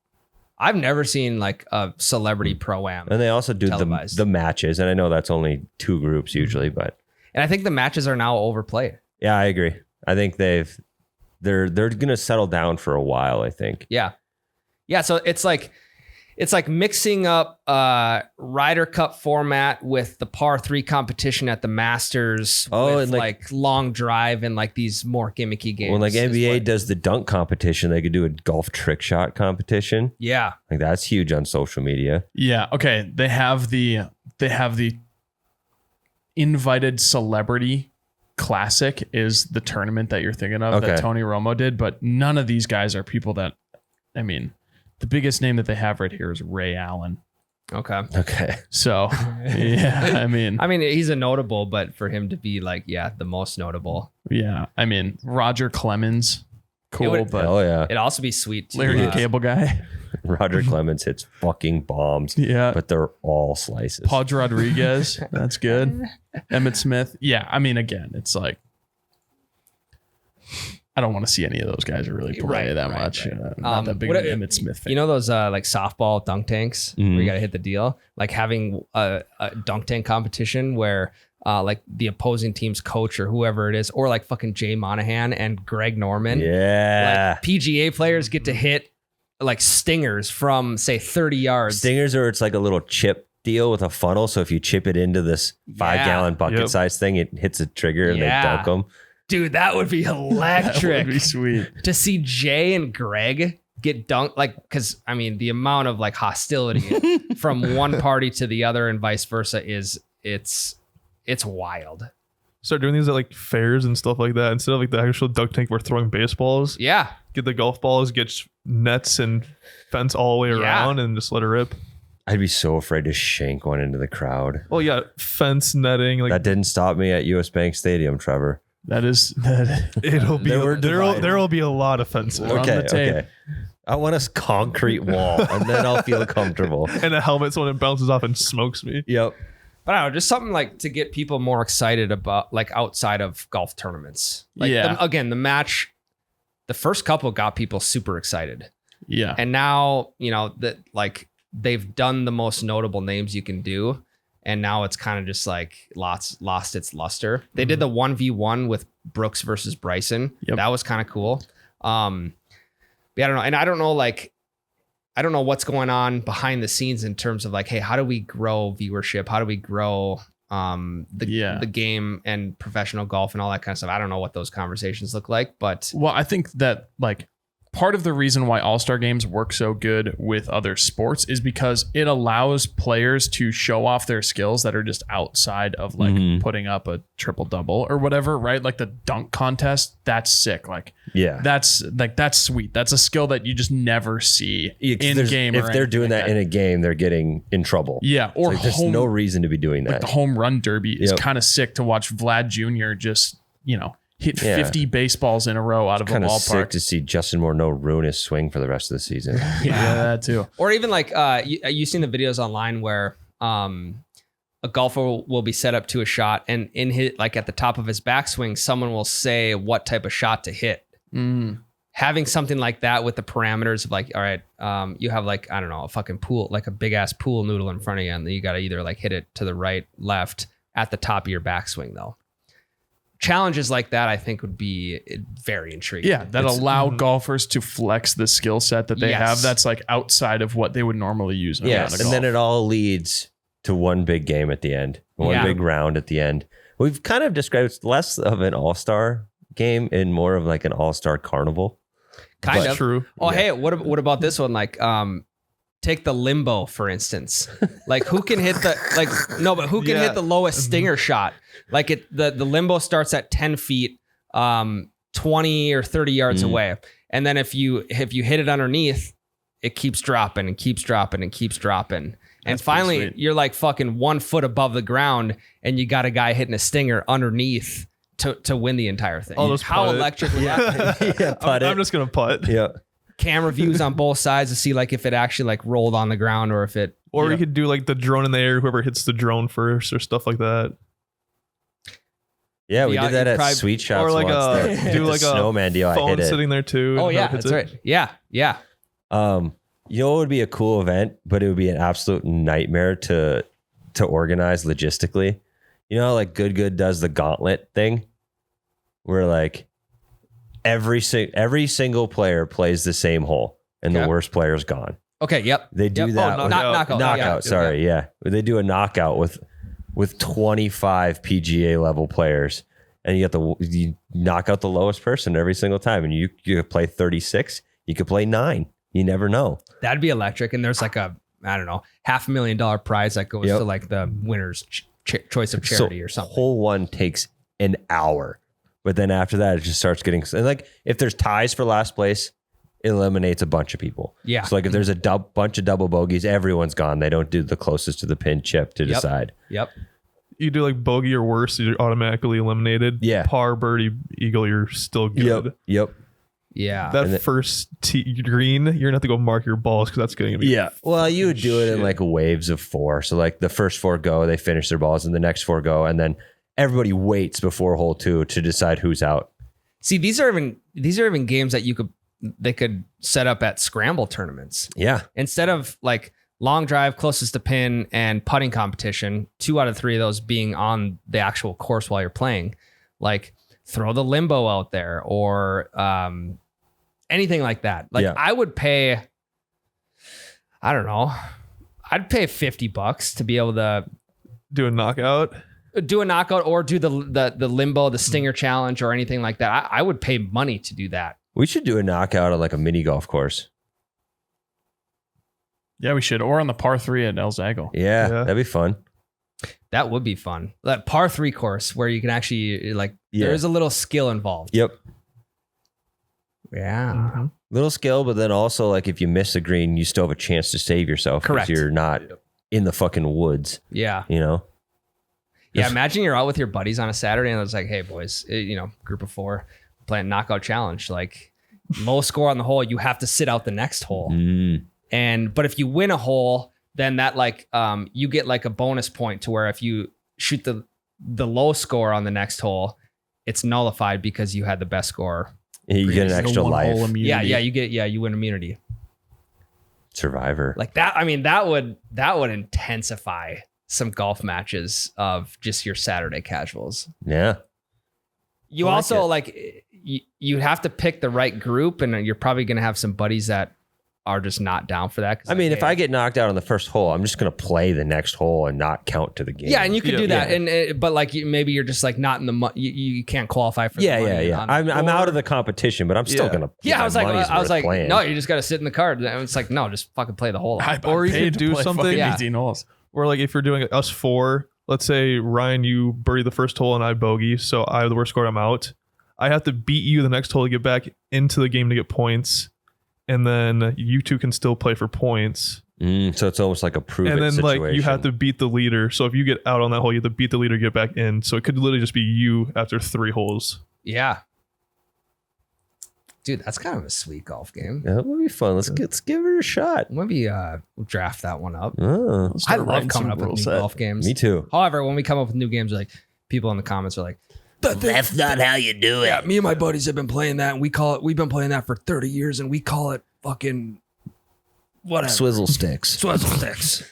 I've never seen like a celebrity pro-am. And they also do televised. the matches. And I know that's only 2 groups usually, but. And I think the matches are now overplayed. Yeah, I agree. I think they're going to settle down for a while, I think. Yeah. Yeah. So it's like mixing up Ryder Cup format with the par 3 competition at the Masters. Oh, with and like long drive and like these more gimmicky games. When like NBA does the dunk competition, they could do a golf trick shot competition. Yeah. Like that's huge on social media. yeah, okay. They have the invited celebrity classic is the tournament that you're thinking of that Tony Romo did, but none of these guys are people that, I mean, the biggest name that they have right here is Ray Allen. Okay. So, yeah, I mean, he's a notable, but for him to be like, the most notable. yeah, I mean, Roger Clemens, cool, but Oh yeah. It'd also be sweet to Larry the Cable Guy. Roger Clemens hits fucking bombs. Yeah. But they're all slices. Pudge Rodriguez, that's good. Emmett Smith. Yeah, I mean, again, it's like, I don't want to see any of those guys really play that much. Right. Not that big of an Emmett Smith fan. You know those like softball dunk tanks where you got to hit the deal? Like having a dunk tank competition where like the opposing team's coach or whoever it is, or like fucking Jay Monahan and Greg Norman. Yeah. Like PGA players get to hit like stingers from say 30 yards. Stingers, or it's like a little chip deal with a funnel. So if you chip it into this 5-gallon bucket size thing, it hits a trigger and they dunk them. Dude, that would be electric. That would be sweet. To see Jay and Greg get dunked, like, because I mean, the amount of like hostility from one party to the other and vice versa it's wild. Start doing these at like fairs and stuff like that. Instead of like the actual dunk tank, we're throwing baseballs. Yeah. Get the golf balls, get nets and fence all the way around and just let it rip. I'd be so afraid to shank one into the crowd. Well, yeah, fence netting. Like That didn't stop me at US Bank Stadium, Trevor. it'll be there will be a lot of fences. on the tape. Okay. I want a concrete wall, and then I'll feel comfortable. And a helmet so when it bounces off and smokes me. Yep. But I don't know, just something like to get people more excited about like outside of golf tournaments. Like the match, the first couple got people super excited. Yeah. And now, you know, that like they've done the most notable names you can do. And now it's kind of just like lost its luster. They did the 1v1 with Brooks versus Bryson. Yep. That was kind of cool. But I don't know. And I don't know what's going on behind the scenes in terms of like, hey, how do we grow viewership? How do we grow the game and professional golf and all that kind of stuff? I don't know what those conversations look like, but well, I think that like part of the reason why all-star games work so good with other sports is because it allows players to show off their skills that are just outside of like putting up a triple double or whatever, right? Like the dunk contest, that's sick. Like, that's sweet. That's a skill that you just never see in game. If they're doing that in a game, they're getting in trouble. Yeah. Or like there's no reason to be doing that. Like the home run derby is kind of sick to watch Vlad Jr. just, hit 50 baseballs in a row out of a kind of ballpark. sick to see Justin Morneau ruin his swing for the rest of the season. Yeah, that too. Or even like you've seen the videos online where a golfer will be set up to a shot, and in his like at the top of his backswing, someone will say what type of shot to hit. Having something like that with the parameters of like, all right, you have like, I don't know, a fucking pool, like a big ass pool noodle in front of you, and you got to either like hit it to the right, left at the top of your backswing though. Challenges like that, I think, would be very intriguing. Yeah, that allow golfers to flex the skill set that they have. That's like outside of what they would normally use. Yes, and then it all leads to one big game at the end, one big round at the end. We've kind of described less of an all-star game and more of like an all-star carnival. Kind of. True. Oh, hey, what about this one? Like, take the limbo, for instance. Like, who can hit the who can hit the lowest stinger shot? Like the limbo starts at 10 feet, 20 or 30 yards away. And then if you hit it underneath, it keeps dropping and keeps dropping and keeps dropping. And That's pretty finally, sweet. you're like fucking 1 foot above the ground, and you got a guy hitting a stinger underneath to win the entire thing. I'll just How putt it. electric would that be? Yeah, putt I'm it. just gonna putt. Yeah. Camera views on both sides to see like if it actually like rolled on the ground or if it. Or you could do like the drone in the air, whoever hits the drone first or stuff like that. Yeah, we Yeah, did that you at probably- Sweet Shots Or like once. do The like a snowman deal. I phone hit it. sitting there too. Oh and yeah, whoever hits that's it. right. Yeah. You know what would be a cool event, but it would be an absolute nightmare to organize logistically. You know, how, like Good does the gauntlet thing, where like every single player plays the same hole, and Okay. the worst player's gone. Okay. Yep. They do Yep. that. Oh, with- Knockout. knockout. Sorry, yeah. They do a knockout with 25 PGA level players, and you knock out the lowest person every single time, and you could play 36. You could play 9. You never know. That'd be electric. And there's like a, I don't know, $500,000 prize that goes Yep. to like the winner's choice of charity or something. Hole 1 takes an hour, but then after that, it just starts getting, and like if there's ties for last place, it eliminates a bunch of people. Yeah. So like if there's a bunch of double bogeys, everyone's gone. They don't do the closest to the pin chip to Yep. decide. Yep. You do like bogey or worse, you're automatically eliminated. Yeah. Par, birdie, eagle, you're still good. Yep. Yeah. That And first tee green, you're gonna have to go mark your balls because that's going to be. Yeah. Well, you would do it in Shit. like waves of 4. So like the first 4 go, they finish their balls, and the next 4 go, and then everybody waits before hole 2 to decide who's out. See, these are even games that they could set up at scramble tournaments. Yeah. Instead of like long drive closest to pin and putting competition, 2 out of 3 of those being on the actual course while you're playing, like throw the limbo out there or anything like that. Like Yeah. I would pay, I don't know, I'd pay $50 to be able to Do a knockout. do a knockout or do the limbo, the stinger challenge or anything like that. I would pay money to do that. We should do a knockout on like a mini golf course. Yeah, we should. Or on the par 3 at El Zago. Yeah, Yeah. that'd be fun. That would be fun. That par 3 course where you can actually like, Yeah. there is a little skill involved. Yep. Yeah. Mhm. Little skill, but then also like if you miss the green, you still have a chance to save yourself. 'Cause Correct. You're not in the fucking woods, Yeah. you know? Yeah. Imagine you're out with your buddies on a Saturday and it's like, hey boys, group of 4 playing knockout challenge. Like low score on the hole, you have to sit out the next hole. But if you win a hole, then that like you get like a bonus point to where if you shoot the low score on the next hole, it's nullified because you had the best score. You get an The extra one-hole life. immunity. You win immunity. Survivor. Like that, I mean, that would intensify some golf matches of just your Saturday casuals. Yeah. You I like also it. like you have to pick the right group, and you're probably going to have some buddies that are just not down for that. 'Cause I mean, like, if hey, I get knocked out on the first hole, I'm just going to play the next hole and not count to the game. yeah, and you could Yeah. do that, Yeah. and but like maybe you're just like not in the you can't qualify for. yeah, the money yeah. on- I'm out of the competition, but I'm still Yeah. going to. Yeah, I was like, no, you just got to sit in the card. And it's like, no, just fucking play the hole. Or you paid could to do play something- fucking Yeah. 18 holes. Or like if you're doing us 4, let's say Ryan, you birdie the first hole and I bogey, so I have the worst score, I'm out. I have to beat you the next hole to get back into the game to get points, and then you 2 can still play for points. So it's almost like a prove And it then situation. like you have to beat the leader. So if you get out on that hole, you have to beat the leader to get back in. So it could literally just be you after 3 holes. Yeah, dude, that's kind of a sweet golf game. Yeah, that would be fun. Let's give it a shot. Maybe we'll draft that one up. Oh, Let's I start love writing coming some up with rule new set. golf games. me too. However, when we come up with new games, like people in the comments are like, That's not how you do it. "Yeah, me and my buddies have been playing that, and we've been playing that for 30 years, and we call it fucking whatever Swizzle sticks. swizzle sticks."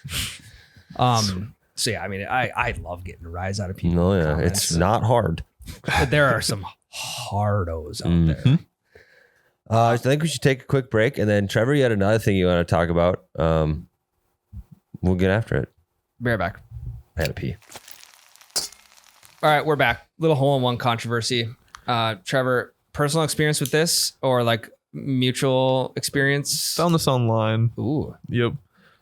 So yeah, I mean, I love getting a rise out of people. No, in the yeah, comments, it's not hard. but there are some hardos out Mhm. there. I think we should take a quick break, and then Trevor, you had another thing you want to talk about. We'll get after it. Be right back. I had to pee. All right, we're back. Little hole-in-one controversy. Trevor, personal experience with this or like mutual experience? Found this online. Ooh. Yep.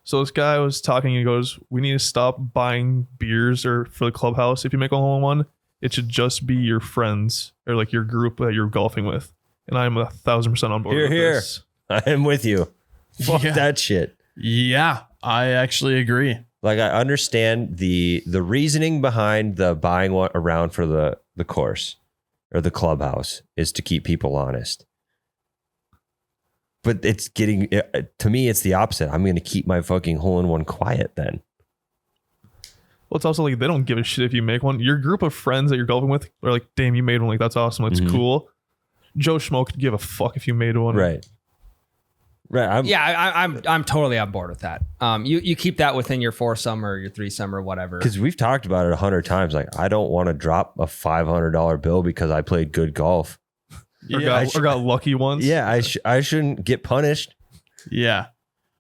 So this guy was talking. He goes, "We need to stop buying beers or for the clubhouse. If you make a hole in one, it should just be your friends or like your group that you're golfing with, and I'm 1,000% on board Here, with here. this. I am with you. Fuck Yeah. that shit. Yeah, I actually agree. Like I understand the reasoning behind the buying one around for the course or the clubhouse is to keep people honest. But it's getting, to me, it's the opposite. I'm going to keep my fucking hole-in-one quiet then. Well, it's also like they don't give a shit if you make one. Your group of friends that you're golfing with are like, damn, you made one. Like, that's awesome. That's Mhm. cool. Joe Schmo could give a fuck if you made one. Right. I'm totally on board with that. You keep that within your foursome or your threesome or whatever. Because we've talked about it 100 times. Like, I don't want to drop a $500 bill because I played good golf. Or, Yeah, got lucky once. Yeah, I shouldn't get punished. yeah.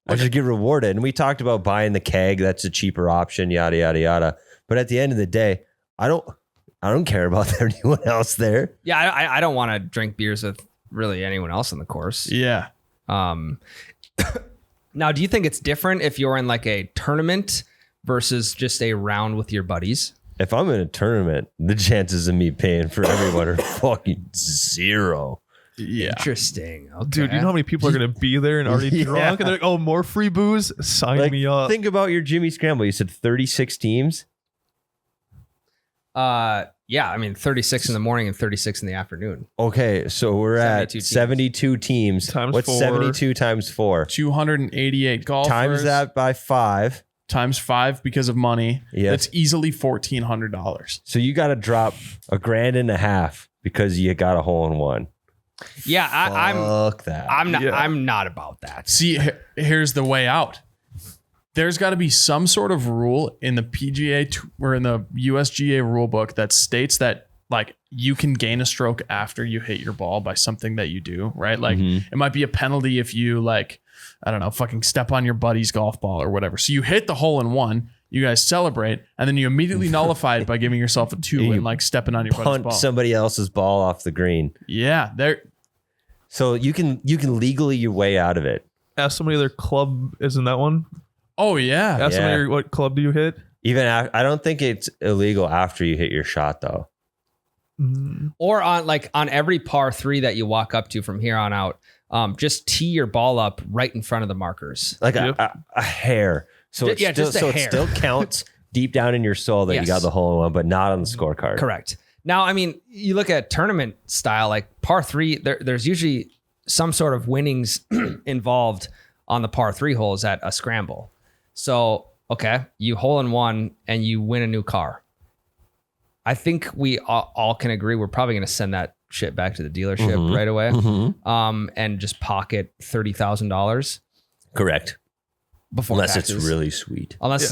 I should get rewarded. And we talked about buying the keg. That's a cheaper option, yada, yada, yada. But at the end of the day, I don't care about anyone else there. Yeah, I don't want to drink beers with really anyone else on the course. Yeah. Now, do you think it's different if you're in like a tournament versus just a round with your buddies? If I'm in a tournament, the chances of me paying for everyone are fucking zero. Yeah. Interesting. Okay. Dude, you know how many people are going to be there and already Yeah. drunk? And they're like, oh, more free booze? Sign Like, me up. think about your Jimmy Scramble. You said 36 teams. Yeah, I mean 36 in the morning and 36 in the afternoon. Okay, so we're at 72 teams. Times What's 4. 72 times 4? 288 golfers. Times that by 5. Times 5 because of money. Yes. That's easily $1,400. So you got to drop $1,500 because you got a hole in one. Yeah, Fuck that. I'm not about that. See, here's the way out. There's got to be some sort of rule in the PGA or in the USGA rule book that states that like you can gain a stroke after you hit your ball by something that you do, right? Like it might be a penalty if you like, I don't know, fucking step on your buddy's golf ball or whatever. So you hit the hole in one, you guys celebrate, and then you immediately nullify it by giving yourself a 2 and like stepping on your buddy's Punt ball. somebody else's ball off the green. Yeah, there. So you can legally your way out of it. Ask somebody their club is in that one. Oh yeah. Ask Yeah. somebody what club do you hit? Even I don't think it's illegal after you hit your shot though. Or on every par 3 that you walk up to from here on out, just tee your ball up right in front of the markers. Like Yep. a hair. So Just- yeah, just a it hair. still counts deep down in your soul that you Yes. got the hole in one, but not on the scorecard. Correct. Now, I mean, you look at tournament style, like par 3, there's usually some sort of winnings involved on the par 3 holes at a scramble. So, okay, you hole in one and you win a new car. I think we all can agree we're probably going to send that shit back to the dealership right away, and just pocket $30,000 Correct. before Unless taxes. it's really sweet. Unless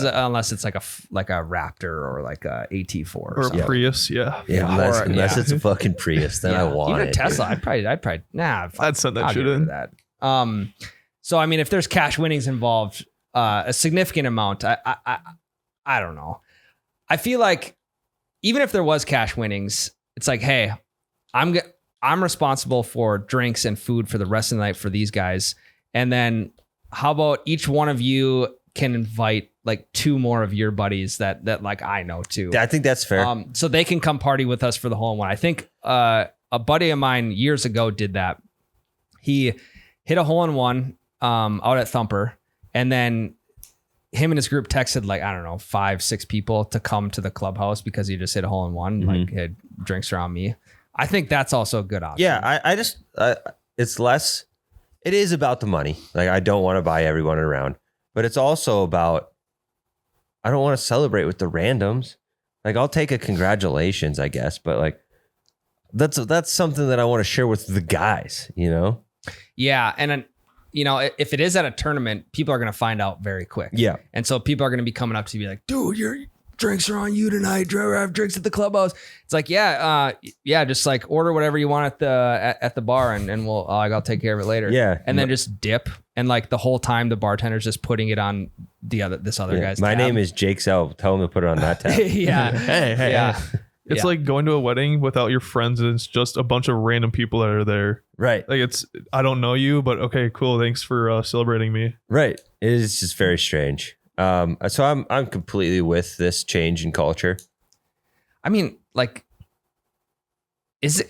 it's like a Raptor or like a AT4 or Or something. a Prius, yeah. Yeah, Or- unless yeah. it's a fucking Prius, then I want even it. a Tesla. I'd probably I'd send that I'll shit get rid in. of that. So I mean, if there's cash winnings involved, a significant amount, I don't know. I feel like even if there was cash winnings, it's like, hey, I'm responsible for drinks and food for the rest of the night for these guys, and then how about each one of you can invite like 2 more of your buddies that like I know too. I think that's fair. So they can come party with us for the hole in one. I think a buddy of mine years ago did that. He hit a hole in one out at Thumper, and then him and his group texted like, I don't know, 5-6 people to come to the clubhouse because he just hit a hole in one, like had drinks around me. I think that's also a good option. Yeah, I just it's less. It is about the money. Like I don't want to buy everyone around, but it's also about I don't want to celebrate with the randoms. Like I'll take a congratulations, I guess, but like that's something that I want to share with the guys. You know? Yeah, and then, you know, if it is at a tournament, people are going to find out very quick. Yeah. And so people are going to be coming up to you be like, dude, your drinks are on you tonight. Trevor, I have drinks at the clubhouse. It's like, yeah, just like order whatever you want at the bar and we'll, I'll take care of it later. Yeah. And then just dip. And like the whole time the bartender's just putting it on this other guy's My tab. name is Jake Sell. Tell him to put it on that tab. Yeah. Hey. Yeah. It's like going to a wedding without your friends and it's just a bunch of random people that are there. Right. Like I don't know you, but okay, cool. Thanks for celebrating me. Right. It is just very strange. So I'm completely with this change in culture. I mean, like, is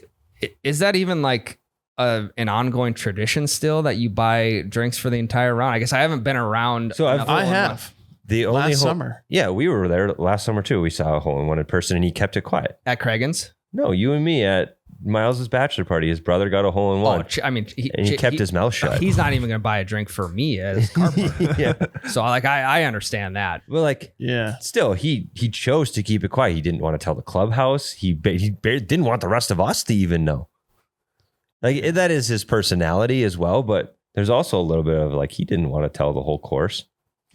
that even like an ongoing tradition still that you buy drinks for the entire round? I guess I haven't been around. So enough I to- have. The only Last hole- summer. Yeah, we were there last summer too. We saw a hole in one in person, and he kept it quiet. at Cragen's. No, you and me at Miles's bachelor party. His brother got a hole in one, I mean, and he kept his mouth shut. He's not even going to buy a drink for me at his car party. Yeah, So like, I understand that. well, like Yeah. still, he chose to keep it quiet. He didn't want to tell the clubhouse. He didn't want the rest of us to even know. Like that is his personality as well. But there's also a little bit of like he didn't want to tell the whole course.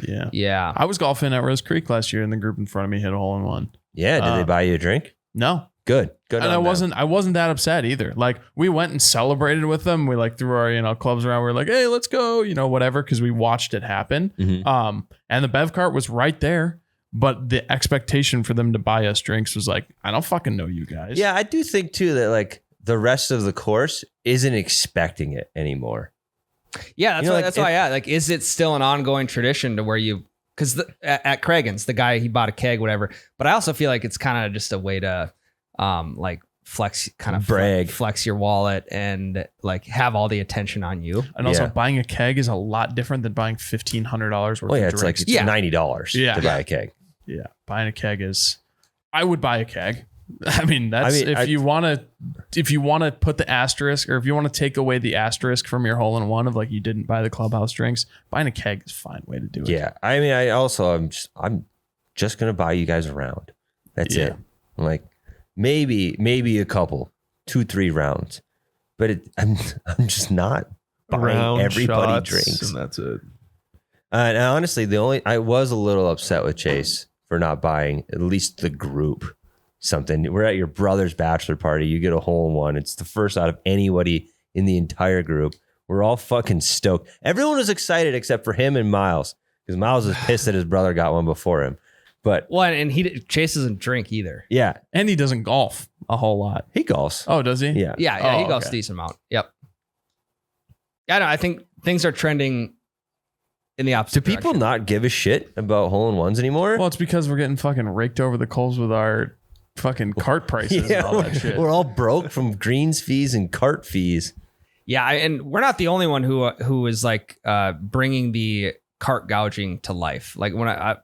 Yeah. Yeah. I was golfing at Rose Creek last year, and the group in front of me hit a hole in one. Yeah, did they buy you a drink? No. Good. And on I them. wasn't that upset either. Like we went and celebrated with them. We like threw our, clubs around. We were like, hey, let's go, whatever, because we watched it happen. Mhm. And the Bev cart was right there. But the expectation for them to buy us drinks was like, I don't fucking know you guys. Yeah, I do think too that like the rest of the course isn't expecting it anymore. Yeah, that's You know, why. like, That's why. Yeah, like, is it still an ongoing tradition to where you? Because at Cragen's, the guy he bought a keg, whatever. But I also feel like it's kind of just a way to, like flex, kind of Brag. flex your wallet, and like have all the attention on you. And also Yeah. buying a keg is a lot different than buying $1,500 worth Well, yeah, of it's like drinks. Yeah. $90 Yeah. to buy a keg. Yeah. Buying a keg is, I would buy a keg. I mean, that's I mean, if you want to put the asterisk, or if you want to take away the asterisk from your hole in one of like you didn't buy the clubhouse drinks, buying a keg is a fine way to do it. Yeah, I mean, I'm just gonna buy you guys a round. That's Yeah. it. I'm like maybe a couple, 2-3 rounds, but I'm just not buying Round everybody shots, drinks. and that's it. And honestly, I was a little upset with Chase for not buying at least the group something. We're at your brother's bachelor party. You get a hole in one. It's the first out of anybody in the entire group. We're all fucking stoked. Everyone was excited except for him and Miles, because Miles is pissed that his brother got one before him. But Well, and Chase doesn't drink either. yeah, And he doesn't golf a whole lot. he golfs. Oh, does he? Yeah. Yeah, he Oh, goes okay. a decent amount. Yep. Yeah, no, I think things are trending in the Do opposite. people direction. not give a shit about hole in ones anymore? Well, it's because we're getting fucking raked over the coals with our fucking cart prices and all that shit. we're all broke from greens fees and cart fees. Yeah, and we're not the only one who is like bringing the cart gouging to life. Like when I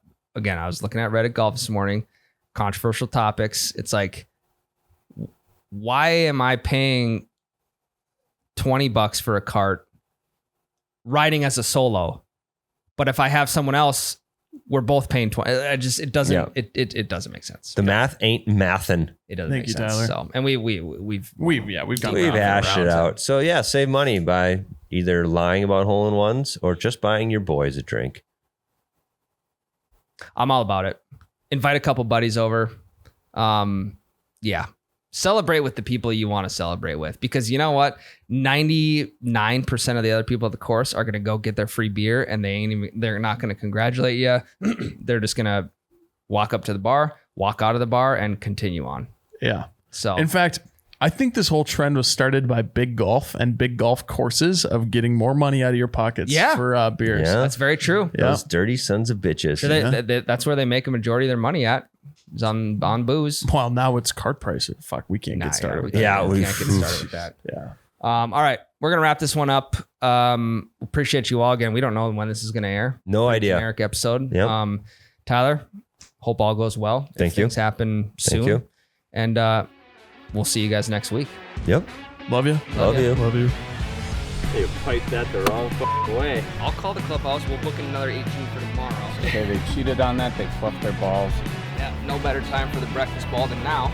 was looking at Reddit Golf this morning, controversial topics. It's like, why am I paying $20 for a cart riding as a solo? But if I have someone else, we're both paying 20. It doesn't Yeah. it doesn't make sense. The math ain't mathin'. It doesn't Thank make you, sense. Tyler. So, and we've We've gone We've round and hashed it round. out. So yeah, save money by either lying about hole in ones or just buying your boys a drink. I'm all about it. Invite a couple buddies over. Yeah. Celebrate with the people you want to celebrate with, because you know what? 99% of the other people at the course are going to go get their free beer, and they're not going to congratulate you. They're just going to walk up to the bar, walk out of the bar, and continue on. Yeah. So In fact, I think this whole trend was started by big golf and big golf courses of getting more money out of your pockets Yeah. for beers. Yeah. that's very true. Yeah. Those dirty sons of bitches. Sure, that's where they make a majority of their money at, is on booze. Well, now it's cart prices. Fuck, we can't Nah, get started with we that. Yeah, can't we- get started with that. Yeah. All right, we're gonna wrap this one up. Appreciate you all again. We don't know when this is gonna air. No idea. Generic episode. Yep. Tyler, hope all goes well. If Thank you. Things happen soon. Thank you. And we'll see you guys next week. Yep. Love you. Love you. Love you. You piped that the wrong way. I'll call the clubhouse. We'll book another 18 for tomorrow. Okay, they cheated on that. They fluffed their balls. Yeah, no better time for the breakfast ball than now.